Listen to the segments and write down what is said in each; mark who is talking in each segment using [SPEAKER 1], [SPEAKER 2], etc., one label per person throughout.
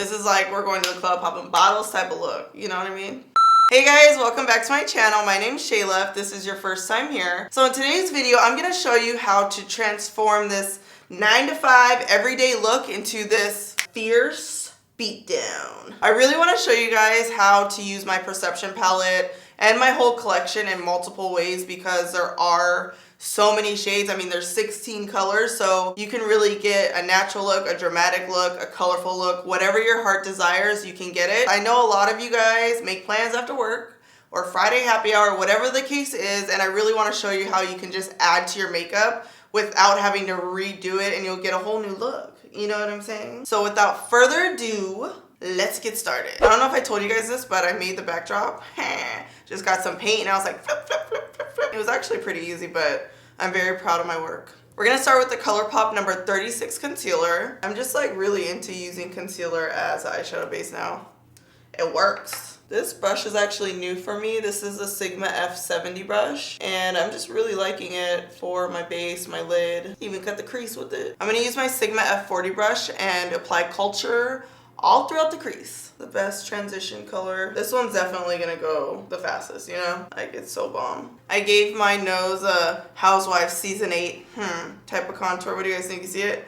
[SPEAKER 1] This is like we're going to the club popping bottles type of look. You know what I mean? Hey guys, welcome back to my channel. My name's Shayla if this is your first time here. So in today's video, I'm going to show you how to transform this 9 to 5 everyday look into this fierce beatdown. I really want to show you guys how to use my Perception palette and my whole collection in multiple ways because there are so many shades. I mean, there's 16 colors, so you can really get a natural look, a dramatic look, a colorful look, whatever your heart desires, you can get it. I know a lot of you guys make plans after work or Friday happy hour, whatever the case is, and I really want to show you how you can just add to your makeup without having to redo it, and you'll get a whole new look. You know what I'm saying? So without further ado, let's get started. I don't know if I told you guys this, but I made the backdrop. Just got some paint and I was like flip, flip, flip, flip, flip. It was actually pretty easy, but I'm very proud of my work. We're gonna start with the Colourpop number 36 concealer. I'm just like really into using concealer as an eyeshadow base now. It works. This brush is actually new for me. This is a Sigma F70 brush, and I'm just really liking it for my base, my lid. Even cut the crease with it. I'm gonna use my Sigma F40 brush and apply Culture all throughout the crease. The best transition color. This one's definitely gonna go the fastest, you know? Like, it's so bomb. I gave my nose a Housewives Season 8 type of contour. What do you guys think? You see it?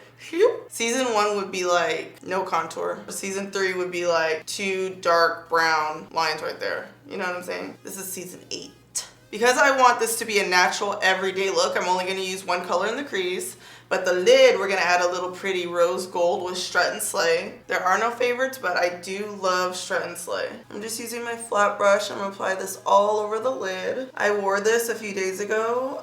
[SPEAKER 1] Season 1 would be like no contour. Season 3 would be like 2 dark brown lines right there. You know what I'm saying? This is Season 8. Because I want this to be a natural everyday look, I'm only gonna use one color in the crease. But the lid, we're gonna add a little pretty rose gold with Strut and Slay. There are no favorites, but I do love Strut and Slay. I'm just using my flat brush. I'm gonna apply this all over the lid. I wore this a few days ago,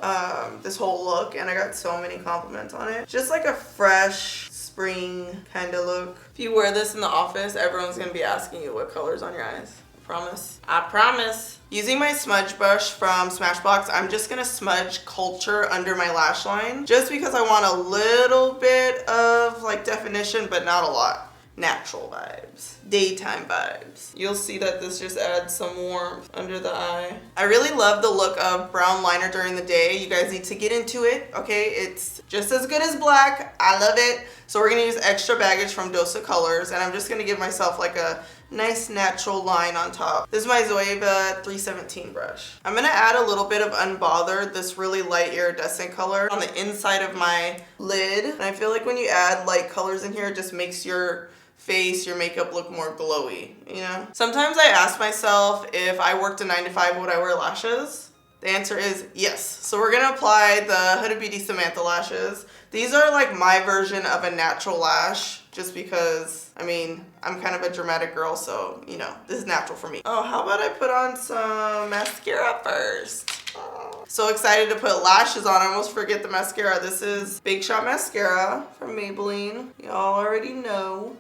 [SPEAKER 1] this whole look, and I got so many compliments on it. Just like a fresh spring kind of look. If you wear this in the office, everyone's gonna be asking you what color's on your eyes. Promise. I promise. Using my smudge brush from Smashbox, I'm just gonna smudge Culture under my lash line just because I want a little bit of like definition, but not a lot. Natural vibes, daytime vibes. You'll see that this just adds some warmth under the eye. I really love the look of brown liner during the day. You guys need to get into it, okay? It's just as good as black. I love it. So we're gonna use extra baggage from Dose of Colors, and I'm just gonna give myself like a nice natural line on top. This is my Zoeva 317 brush. I'm gonna add a little bit of Unbothered, this really light iridescent color on the inside of my lid. And I feel like when you add light colors in here, it just makes your face, your makeup look more glowy, you know? Sometimes I ask myself if I worked a 9 to 5, would I wear lashes? The answer is yes. So we're gonna apply the Huda Beauty Samantha lashes. These are like my version of a natural lash, just because, I mean, I'm kind of a dramatic girl, so, you know, this is natural for me. Oh, how about I put on some mascara first? Oh. So excited to put lashes on, I almost forget the mascara. This is Big Shot Mascara from Maybelline. Y'all already know.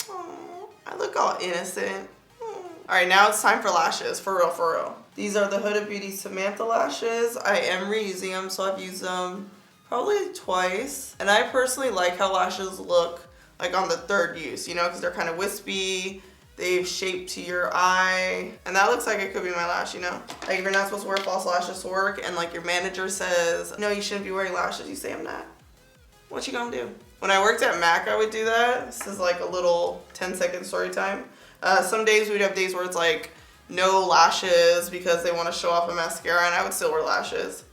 [SPEAKER 1] Oh, I look all innocent. Oh. All right, now it's time for lashes, for real, for real. These are the Huda Beauty Samantha lashes. I am reusing them, so I've used them probably twice. And I personally like how lashes look like on the third use, you know, because they're kind of wispy. They've shaped to your eye. And that looks like it could be my lash, you know? Like if you're not supposed to wear false lashes to work and like your manager says, no, you shouldn't be wearing lashes, you say I'm not. What you gonna do? When I worked at MAC, I would do that. This is like a little 10-second story time. Some days we'd have days where it's like no lashes because they want to show off a mascara, and I would still wear lashes.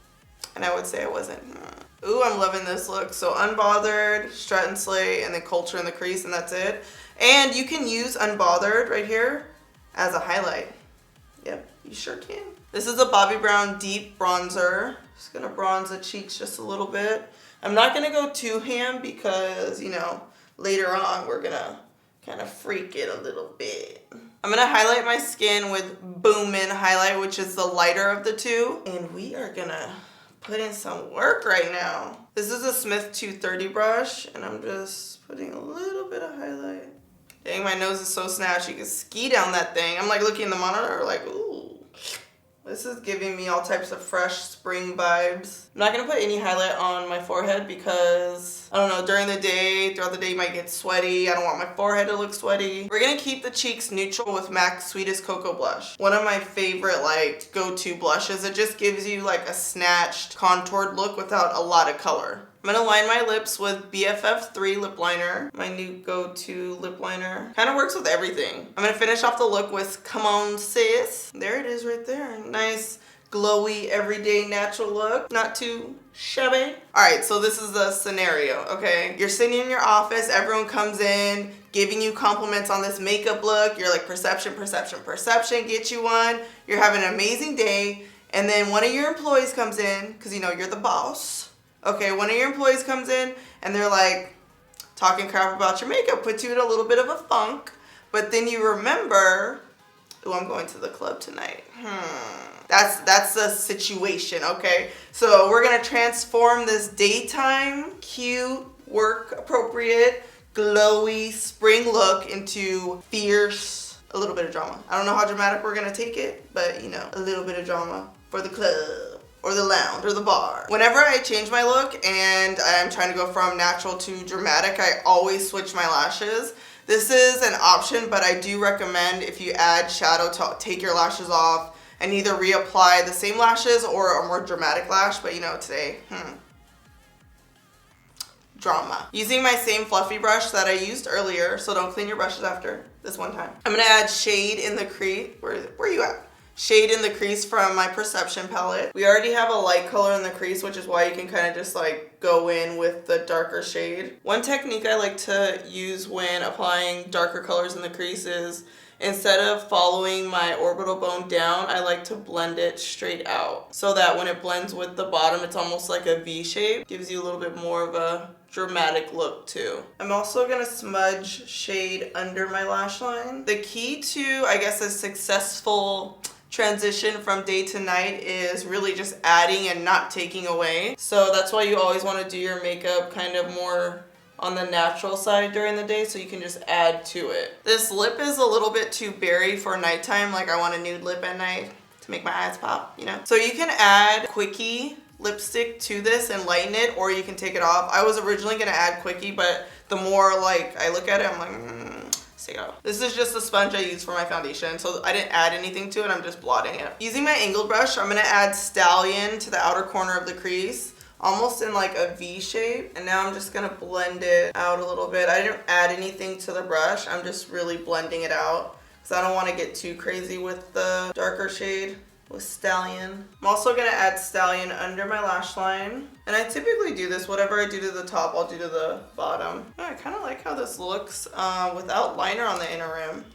[SPEAKER 1] And I would say I wasn't. Ooh, I'm loving this look. So Unbothered, Strut and Slay, and then Culture in the crease, and that's it. And you can use Unbothered right here as a highlight. Yep, you sure can. This is a Bobbi Brown Deep Bronzer. Just gonna bronze the cheeks just a little bit. I'm not gonna go too ham because, you know, later on we're gonna kind of freak it a little bit. I'm gonna highlight my skin with Boomin highlight, which is the lighter of the two. And we are gonna put in some work right now. This is a Smith 230 brush, and I'm just putting a little bit of highlight. Dang, my nose is so snatched. You can ski down that thing. I'm like looking in the monitor like, ooh. This is giving me all types of fresh spring vibes. I'm not gonna put any highlight on my forehead because, I don't know, during the day, throughout the day you might get sweaty. I don't want my forehead to look sweaty. We're gonna keep the cheeks neutral with MAC's Sweetest Cocoa Blush. One of my favorite like go-to blushes. It just gives you like a snatched, contoured look without a lot of color. I'm gonna line my lips with BFF3 lip liner, my new go-to lip liner. Kind of works with everything. I'm gonna finish off the look with Come On Sis. There it is right there. Nice, glowy, everyday, natural look. Not too shabby. All right, so this is the scenario, okay? You're sitting in your office, everyone comes in, giving you compliments on this makeup look. You're like, perception, perception, perception, get you one. You're having an amazing day. And then one of your employees comes in, because you know you're the boss. Okay, one of your employees comes in and they're like talking crap about your makeup, puts you in a little bit of a funk, but then you remember, oh, I'm going to the club tonight. That's the situation, okay? So we're gonna transform this daytime, cute, work appropriate, glowy spring look into fierce, a little bit of drama. I don't know how dramatic we're gonna take it, but you know, a little bit of drama for the club. Or the lounge, or the bar. Whenever I change my look and I'm trying to go from natural to dramatic, I always switch my lashes. This is an option, but I do recommend if you add shadow to take your lashes off and either reapply the same lashes or a more dramatic lash, but you know, today, drama. Using my same fluffy brush that I used earlier, so don't clean your brushes after this one time. I'm gonna add shade in the crease. Where are you at? Shade in the crease from my Perception palette. We already have a light color in the crease, which is why you can kind of just like go in with the darker shade. One technique I like to use when applying darker colors in the crease is instead of following my orbital bone down, I like to blend it straight out so that when it blends with the bottom, it's almost like a V shape. Gives you a little bit more of a dramatic look too. I'm also gonna smudge shade under my lash line. The key to, I guess, a successful transition from day to night is really just adding and not taking away. So that's why you always want to do your makeup kind of more on the natural side during the day so you can just add to it. This lip is a little bit too berry for nighttime. Like I want a nude lip at night to make my eyes pop, you know? So you can add Quickie lipstick to this and lighten it, or you can take it off. I was originally gonna add Quickie, but the more like I look at it, I'm like, take it off. This is just a sponge I use for my foundation, so I didn't add anything to it, I'm just blotting it. Using my angled brush, I'm gonna add Stallion to the outer corner of the crease, almost in like a V shape, and now I'm just gonna blend it out a little bit. I didn't add anything to the brush, I'm just really blending it out, because I don't want to get too crazy with the darker shade with Stallion. I'm also gonna add Stallion under my lash line. And I typically do this, whatever I do to the top, I'll do to the bottom. Oh, I kind of like how this looks without liner on the inner rim.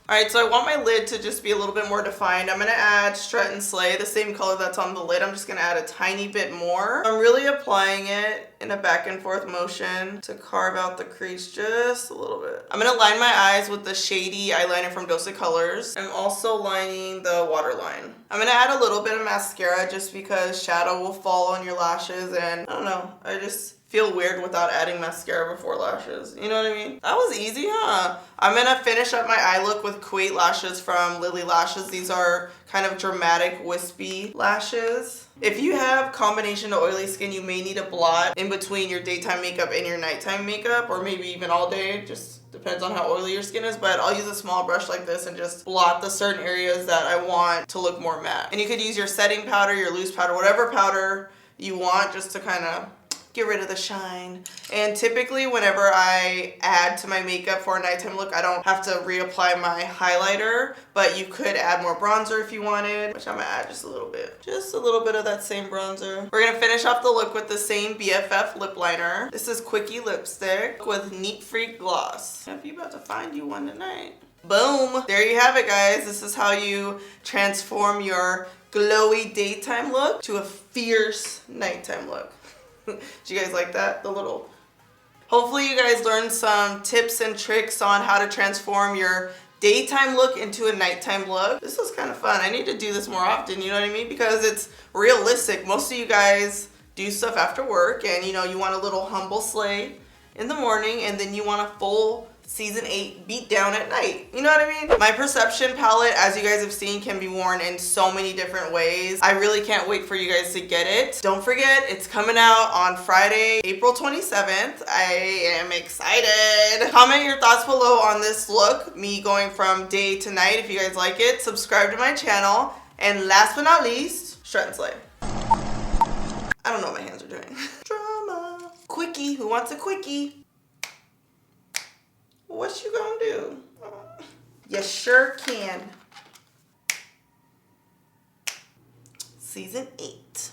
[SPEAKER 1] All right, so I want my lid to just be a little bit more defined. I'm gonna add Strut and Slay, the same color that's on the lid. I'm just gonna add a tiny bit more. I'm really applying it in a back and forth motion to carve out the crease just a little bit. I'm gonna line my eyes with the shady eyeliner from Dose Colors. I'm also lining the waterline. I'm gonna add a little bit of mascara just because shadow will fall on your lashes, and I don't know, I just feel weird without adding mascara before lashes. You know what I mean? That was easy, huh? I'm gonna finish up my eye look with Kuwait lashes from Lily Lashes. These are kind of dramatic, wispy lashes. If you have combination to oily skin, you may need a blot in between your daytime makeup and your nighttime makeup, or maybe even all day, just depends on how oily your skin is, but I'll use a small brush like this and just blot the certain areas that I want to look more matte. And you could use your setting powder, your loose powder, whatever powder you want, just to kind of get rid of the shine. And typically whenever I add to my makeup for a nighttime look, I don't have to reapply my highlighter, but you could add more bronzer if you wanted, which I'm gonna add just a little bit. Just a little bit of that same bronzer. We're gonna finish off the look with the same BFF lip liner. This is Quickie Lipstick with Neat Freak Gloss. I'll be about to find you one tonight. Boom! There you have it, guys. This is how you transform your glowy daytime look to a fierce nighttime look. Did you guys like that? The little... Hopefully you guys learned some tips and tricks on how to transform your daytime look into a nighttime look. This was kind of fun. I need to do this more often, you know what I mean? Because it's realistic. Most of you guys do stuff after work and you know, you want a little humble slay in the morning and then you want a full season 8 beat down at night. You know what I mean? My Perception palette, as you guys have seen, can be worn in so many different ways. I really can't wait for you guys to get it. Don't forget, it's coming out on Friday, April 27th. I am excited. Comment your thoughts below on this look, me going from day to night if you guys like it. Subscribe to my channel. And last but not least, strut and slay. I don't know what my hands are doing. quickie. Who wants a quickie? What you gonna do? You sure can. Season 8.